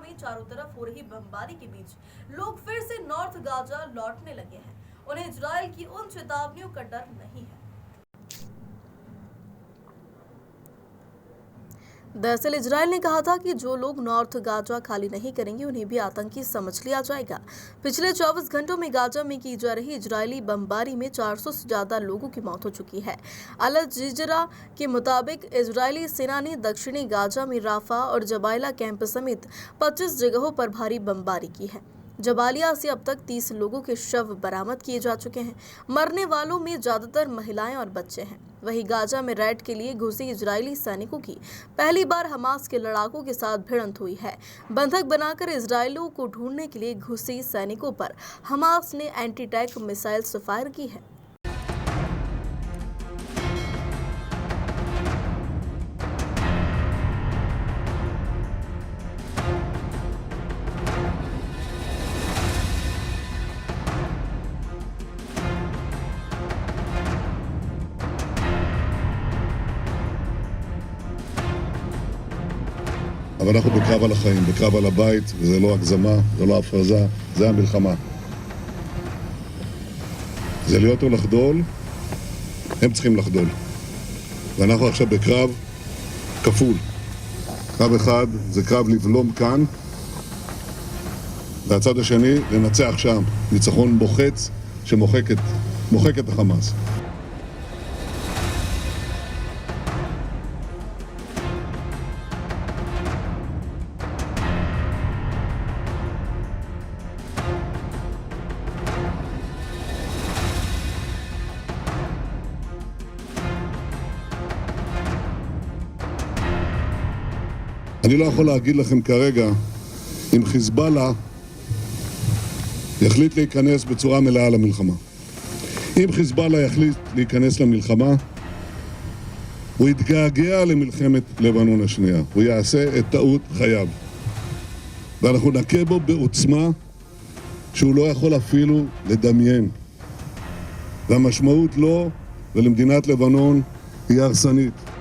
में चारों तरफ हो रही बमबारी के बीच लोग फिर से नॉर्थ गाजा लौटने लगे हैं। उन्हें इजराइल की उन चेतावनियों का डर नहीं है। दरअसल इजराइल ने कहा था कि जो लोग नॉर्थ गाजा खाली नहीं करेंगे उन्हें भी आतंकी समझ लिया जाएगा। पिछले 24 घंटों में गाजा में की जा रही इजरायली बमबारी में 400 से ज्यादा लोगों की मौत हो चुकी है। अल जजीरा के मुताबिक इजरायली सेना ने दक्षिणी गाजा में राफा और जबाइला कैंप समेत 25 जगहों पर भारी बमबारी की है। जबालिया से अब तक 30 लोगों के शव बरामद किए जा चुके हैं। मरने वालों में ज्यादातर महिलाएं और बच्चे हैं। वहीं गाजा में रेड के लिए घुसे इजरायली सैनिकों की पहली बार हमास के लड़ाकों के साथ भिड़ंत हुई है। बंधक बनाकर इजरायलियों को ढूंढने के लिए घुसे सैनिकों पर हमास ने एंटी टैंक मिसाइल फायर की है। אבל אנחנו בקרב על החיים, בקרב על הבית, וזה לא הגזמה, זה לא הפרזה, זה המלחמה. זה להיות או לחדול, הם צריכים לחדול. ואנחנו עכשיו בקרב כפול. קרב אחד זה קרב לבלום כאן, והצד השני לנצח שם. ניצחון מוחץ שמוחק את החמאס. אני לא יכול להגיד לכם כרגע אם חיזבאללה יחליט להיכנס בצורה מלאה למלחמה. אם חיזבאללה יחליט להיכנס למלחמה, הוא יתגעגע למלחמת לבנון השנייה. הוא יעשה את טעות חייו. ואנחנו נכה בו בעוצמה שהוא לא יכול אפילו לדמיין. והמשמעות לו ולמדינת לבנון היא הרסנית.